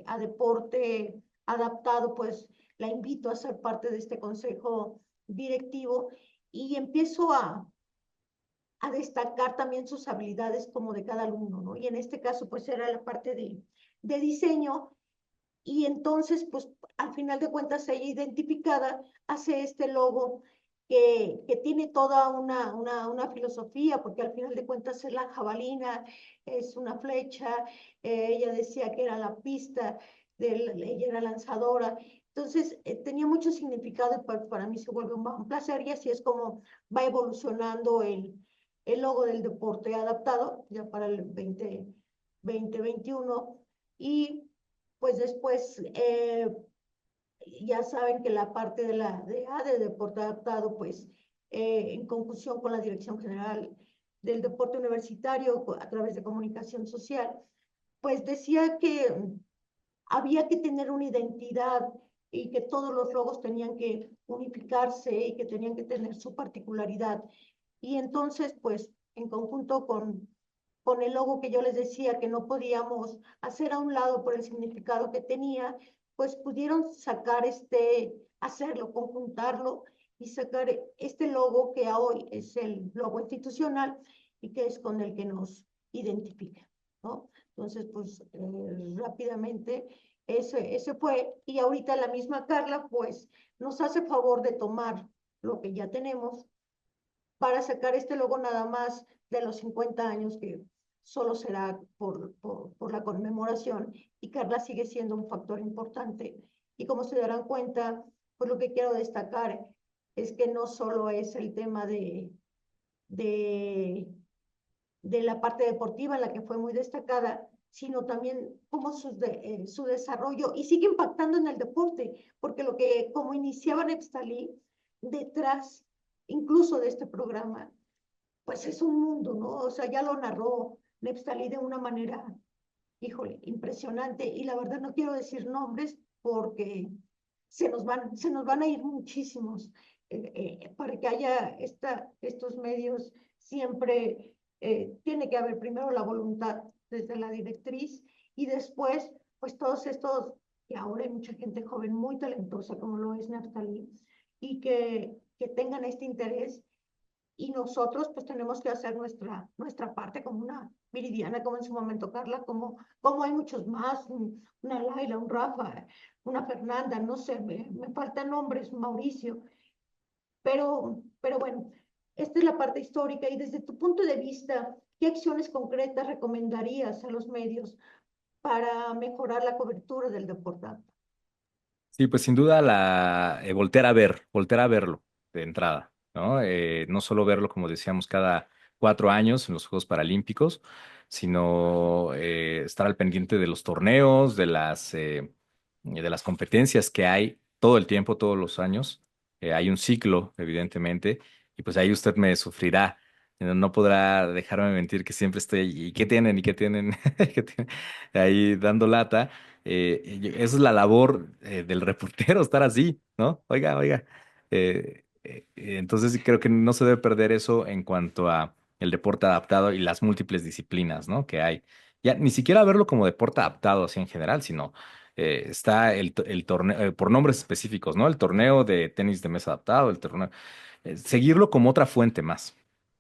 a deporte adaptado, pues la invito a ser parte de este consejo directivo y empiezo a destacar también sus habilidades como de cada alumno, ¿no? Y en este caso, pues era la parte de diseño y entonces, pues al final de cuentas, ella identificada hace este logo que tiene toda una filosofía, porque al final de cuentas es la jabalina, es una flecha, ella decía que era la pista, ella era lanzadora. Entonces, tenía mucho significado y para mí se vuelve un placer y así es como va evolucionando el logo del deporte adaptado ya para el 2021. Y pues después ya saben que la parte de deporte adaptado, pues en conjunción con la Dirección General del Deporte Universitario a través de comunicación social, pues decía que había que tener una identidad y que todos los logos tenían que unificarse y que tenían que tener su particularidad. Y entonces, pues, en conjunto con el logo que yo les decía que no podíamos hacer a un lado por el significado que tenía, pues pudieron hacerlo, conjuntarlo y sacar este logo que hoy es el logo institucional y que es con el que nos identifica, ¿no? Entonces, pues rápidamente ese fue, y ahorita la misma Carla, pues nos hace favor de tomar lo que ya tenemos para sacar este logo nada más de los 50 años que solo será por la conmemoración y Carla sigue siendo un factor importante. Y como se darán cuenta, pues lo que quiero destacar es que no solo es el tema de, de la parte deportiva en la que fue muy destacada, sino también cómo su desarrollo y sigue impactando en el deporte, porque como iniciaba Nepstalí, detrás incluso de este programa, pues es un mundo, ¿no? O sea, ya lo narró Nepstalí de una manera, híjole, impresionante. Y la verdad no quiero decir nombres porque se nos van a ir muchísimos para que haya estos medios siempre tiene que haber primero la voluntad desde la directriz y después, pues todos estos, que ahora hay mucha gente joven muy talentosa como lo es Naphtali, y que tengan este interés. Y nosotros pues tenemos que hacer nuestra parte como una Viridiana, como en su momento Carla, como hay muchos más, una Laila, un Rafa, una Fernanda, no sé, me faltan nombres, Mauricio, pero bueno, esta es la parte histórica y desde tu punto de vista, ¿qué acciones concretas recomendarías a los medios para mejorar la cobertura del deporte? Sí, pues sin duda voltear a verlo de entrada, ¿no? No solo verlo, como decíamos, cada 4 años en los Juegos Paralímpicos, sino estar al pendiente de los torneos, de las competencias que hay todo el tiempo, todos los años. Hay un ciclo, evidentemente, y pues ahí usted me sufrirá. No podrá dejarme mentir que siempre estoy, ¿y qué tienen? ¿Y qué tienen? ¿Qué tienen? Ahí dando lata. Esa es la labor del reportero, estar así, ¿no? Oiga, oiga. Entonces sí creo que no se debe perder eso en cuanto a el deporte adaptado y las múltiples disciplinas, ¿no? Que hay. Ya ni siquiera verlo como deporte adaptado así en general, sino está el torneo, por nombres específicos, ¿no? El torneo de tenis de mesa adaptado, el torneo. Seguirlo como otra fuente más,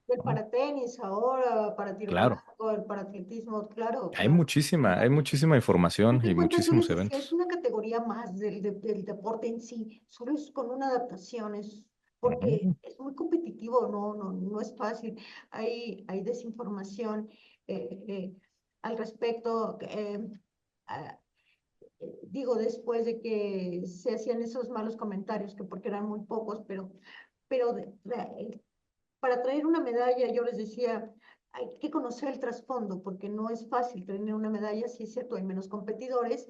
El ¿no? para tenis ahora, para tiro con Claro. arco, el para atletismo, claro, Hay claro. hay muchísima información Date y cuenta, yo muchísimos les decía, es eventos. una categoría más del deporte en sí, solo es con una adaptación, es porque Ujú. es muy competitivo, no es fácil. Hay desinformación eh, al respecto. Ah, Digo, después de que se hacían esos malos comentarios, que porque eran muy pocos, pero para traer una medalla, yo les decía, hay que conocer el trasfondo, porque no es fácil tener una medalla, sí es cierto, hay menos competidores,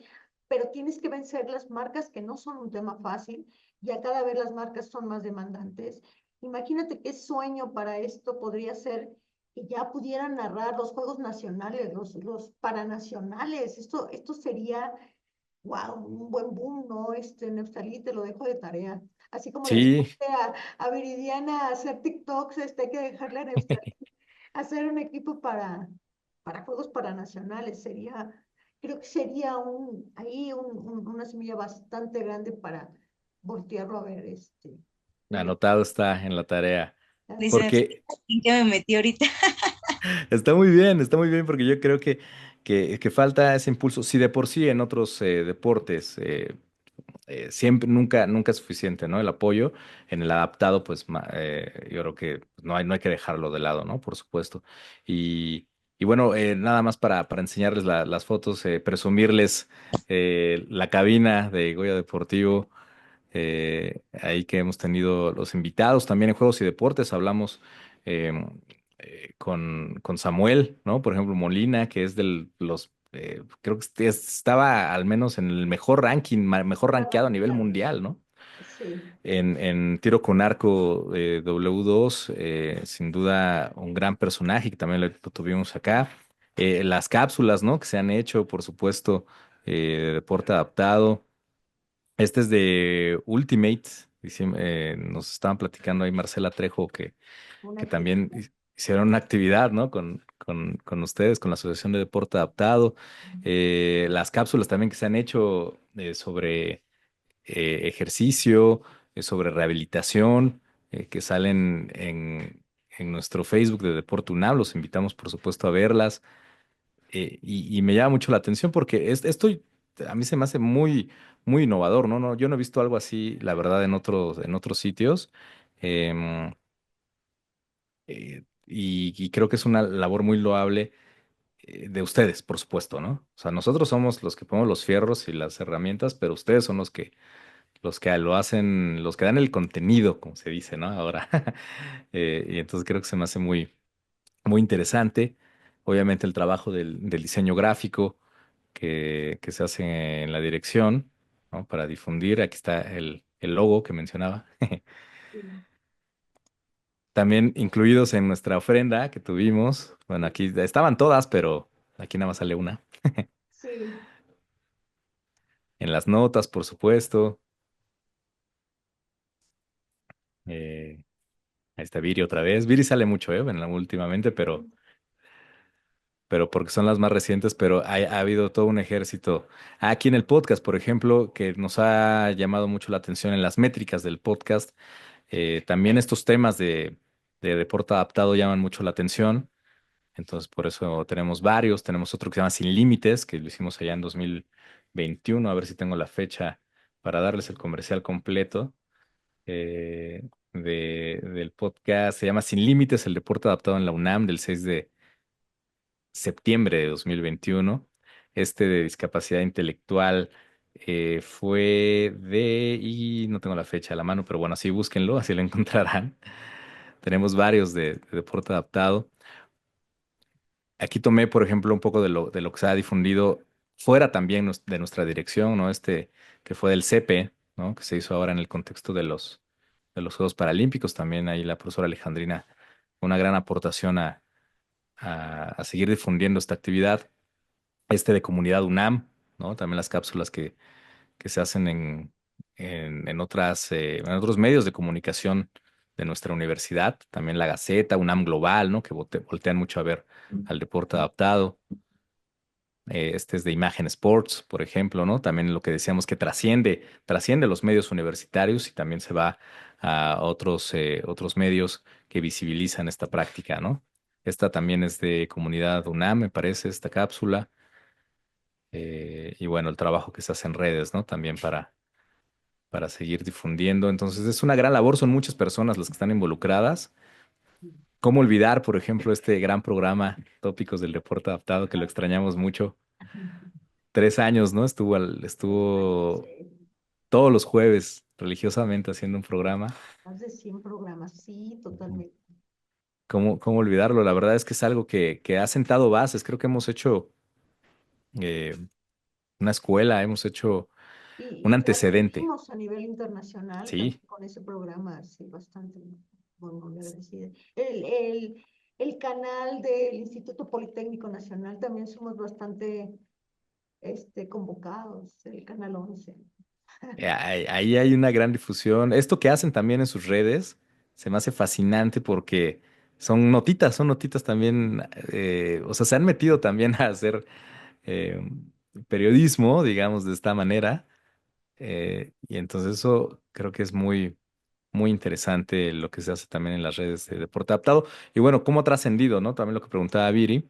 pero tienes que vencer las marcas que no son un tema fácil, y a cada vez las marcas son más demandantes. Imagínate qué sueño para esto podría ser que ya pudieran narrar los juegos nacionales, los paranacionales. Esto sería, wow, un buen boom, ¿no? Neftalí, te lo dejo de tarea. Así como le Sí, dejaste a Viridiana hacer TikToks, hay que dejarle a Neftalí hacer un equipo para juegos paranacionales. Creo que sería una semilla bastante grande para voltearlo a ver, el de- anotado está en la tarea. Dice, Porque ¿en qué me metí ahorita? está muy bien porque yo creo que falta ese impulso. Si de por sí en otros deportes siempre, nunca es suficiente, ¿no? El apoyo en el adaptado, pues yo creo que no hay que dejarlo de lado, ¿no? Por supuesto. Y, y bueno, nada más para enseñarles las fotos, presumirles la cabina de Goya Deportivo. Ahí que hemos tenido los invitados también en Juegos y Deportes, hablamos em, con Samuel, ¿no? Por ejemplo, Molina, que es creo que estaba al menos en el mejor ranking, mejor rankeado a nivel mundial, ¿no? Sí, En tiro con arco W2, sin duda un gran personaje que también lo tuvimos acá. Las cápsulas, ¿no? Que se han hecho, por supuesto, deporte adaptado. Este es de Ultimate. Nos estaban platicando ahí Marcela Trejo una que también actividad. hicieron una actividad, ¿no? Con ustedes, con la Asociación de Deporte Adaptado. Las cápsulas también que se han hecho sobre ejercicio, sobre rehabilitación, que salen en nuestro Facebook de Deporte UNAM. Los invitamos, por supuesto, a verlas. Y me llama mucho la atención porque a mí se me hace muy innovador, ¿no? Yo no he visto algo así, la verdad, en otros sitios. Em, y creo que es una labor muy loable de ustedes, por supuesto, ¿no? O sea, nosotros somos los que ponemos los fierros y las herramientas, pero ustedes son los que lo hacen, los que dan el contenido, como se dice, ¿no? Ahora. Y entonces creo que se me hace muy interesante. Obviamente el trabajo del diseño gráfico que se hace en la dirección, ¿no? Para difundir. Aquí está el logo que mencionaba. También incluidos en nuestra ofrenda que tuvimos. Bueno, aquí estaban todas, pero aquí nada más sale una. Sí, En las notas, por supuesto. Eh, Ahí está Viri otra vez. Viri sale mucho, últimamente, pero pero porque son las más recientes, pero ha habido todo un ejército. Aquí en el podcast, por ejemplo, que nos ha llamado mucho la atención en las métricas del podcast. También estos temas de deporte adaptado llaman mucho la atención. Entonces, por eso tenemos varios. Tenemos otro que se llama Sin Límites, que lo hicimos allá en 2021. A ver si tengo la fecha para darles el comercial completo del podcast. Se llama Sin Límites, el deporte adaptado en la UNAM, del 6 de septiembre de 2021. Este de discapacidad intelectual y no tengo la fecha a la mano, pero bueno, así búsquenlo, así lo encontrarán. Tenemos varios de deporte adaptado. Aquí tomé, por ejemplo, un poco de lo que se ha difundido fuera también de nuestra dirección, ¿no? Este que fue del CEPE, ¿no? Que se hizo ahora en el contexto de los Juegos Paralímpicos. También ahí la profesora Alejandrina, una gran aportación a seguir difundiendo esta actividad. Este de Comunidad UNAM, ¿no? También las cápsulas que se hacen en otros medios de comunicación de nuestra universidad, también la Gaceta, UNAM Global, ¿no? Que voltean mucho a ver al deporte adaptado. Este es de Imagen Sports, por ejemplo, ¿no? También lo que decíamos que trasciende los medios universitarios y también se va a otros medios que visibilizan esta práctica, ¿no? Esta también es de Comunidad UNAM, me parece, esta cápsula. Y bueno, el trabajo que se hace en redes, ¿no? También para seguir difundiendo. Entonces, es una gran labor, son muchas personas las que están involucradas. ¿Cómo olvidar, por ejemplo, este gran programa Tópicos del Deporte Adaptado, que lo extrañamos mucho? 3 años, ¿no? Estuvo Sí, todos los jueves religiosamente haciendo un programa. más de 100 programas, sí, totalmente. ¿Cómo olvidarlo? La verdad es que es algo que ha sentado bases. Creo que hemos hecho eh, una escuela, hemos hecho un Y antecedente. trascendimos a nivel internacional también Sí. con ese programa, sí, bastante, bueno, muy agradecida. El canal del Instituto Politécnico Nacional también somos bastante convocados, el canal 11. Ahí hay una gran difusión. Esto que hacen también en sus redes se me hace fascinante porque son notitas también, o sea, se han metido también a hacer eh, periodismo, digamos, de esta manera. Y entonces eso creo que es muy, muy interesante lo que se hace también en las redes de deporte adaptado. Y bueno, cómo ha trascendido, ¿no? También lo que preguntaba Viri,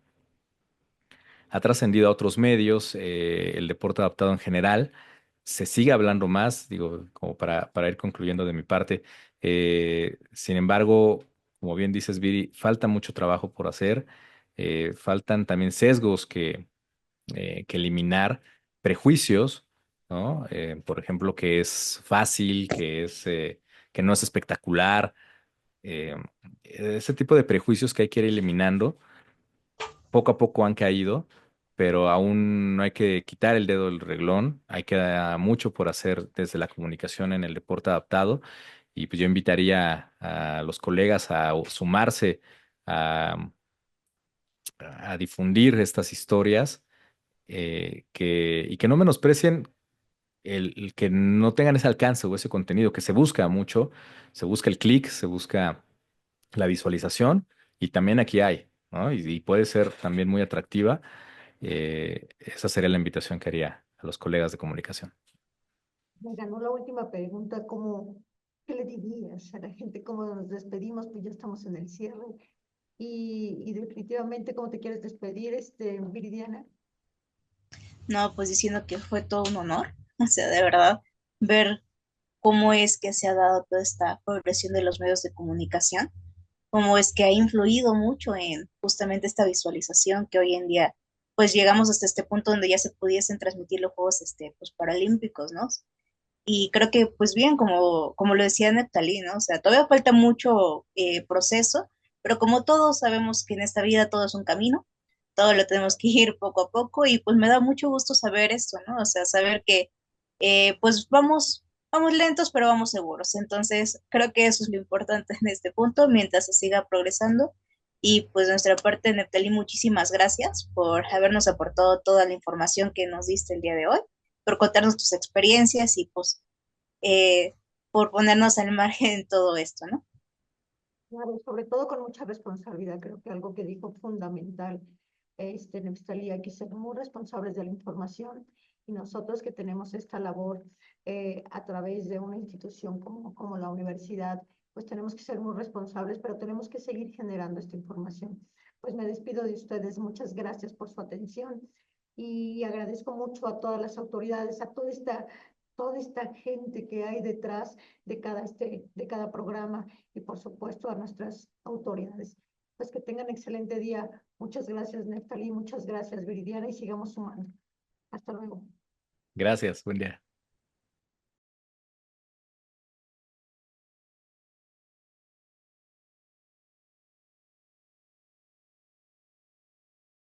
ha trascendido a otros medios, el deporte adaptado en general. Se sigue hablando más, digo, como para ir concluyendo de mi parte. Sin embargo, como bien dices, Viri, falta mucho trabajo por hacer. Faltan también sesgos que eliminar, prejuicios, ¿no? Por ejemplo, que es fácil, que no es espectacular. eh, Ese tipo de prejuicios que hay que ir eliminando poco a poco han caído, pero aún no hay que quitar el dedo del reglón. Hay que mucho por hacer desde la comunicación en el deporte adaptado. Y pues yo invitaría a los colegas a sumarse a, a difundir estas historias, y que no menosprecien el que no tengan ese alcance o ese contenido que se busca mucho. Se busca el clic, se busca la visualización y también aquí hay, ¿no? Y puede ser también muy atractiva. Esa sería la invitación que haría a los colegas de comunicación. Me ganó la última pregunta, ¿qué le dirías a la gente? ¿Cómo nos despedimos? Pues ya estamos en el cierre. Y definitivamente, ¿cómo te quieres despedir, Viridiana? No, pues diciendo que fue todo un honor, o sea, de verdad, ver cómo es que se ha dado toda esta progresión de los medios de comunicación, cómo es que ha influido mucho en justamente esta visualización que hoy en día, pues llegamos hasta este punto donde ya se pudiesen transmitir los Juegos, pues, paralímpicos, ¿no? Y creo que, pues bien, como lo decía Neptalí, ¿no? O sea, todavía falta mucho proceso, pero como todos sabemos que en esta vida todo es un camino, todo lo tenemos que ir poco a poco y pues me da mucho gusto saber esto, ¿no? O sea, saber que pues vamos lentos, pero vamos seguros. Entonces, creo que eso es lo importante en este punto, mientras se siga progresando. Y pues de nuestra parte, Neptalí, muchísimas gracias por habernos aportado toda la información que nos diste el día de hoy, por contarnos tus experiencias y pues eh, por ponernos al margen en todo esto, ¿no? Claro, sobre todo con mucha responsabilidad, creo que algo que dijo fundamental. Neftalí, hay que ser muy responsables de la información y nosotros que tenemos esta labor a través de una institución como la universidad, pues tenemos que ser muy responsables, pero tenemos que seguir generando esta información. Pues me despido de ustedes, muchas gracias por su atención y agradezco mucho a todas las autoridades, a toda esta gente que hay detrás de cada programa y por supuesto a nuestras autoridades. Pues que tengan excelente día. Muchas gracias, Neftalí, muchas gracias, Viridiana, y sigamos sumando. Hasta luego. Gracias, buen día.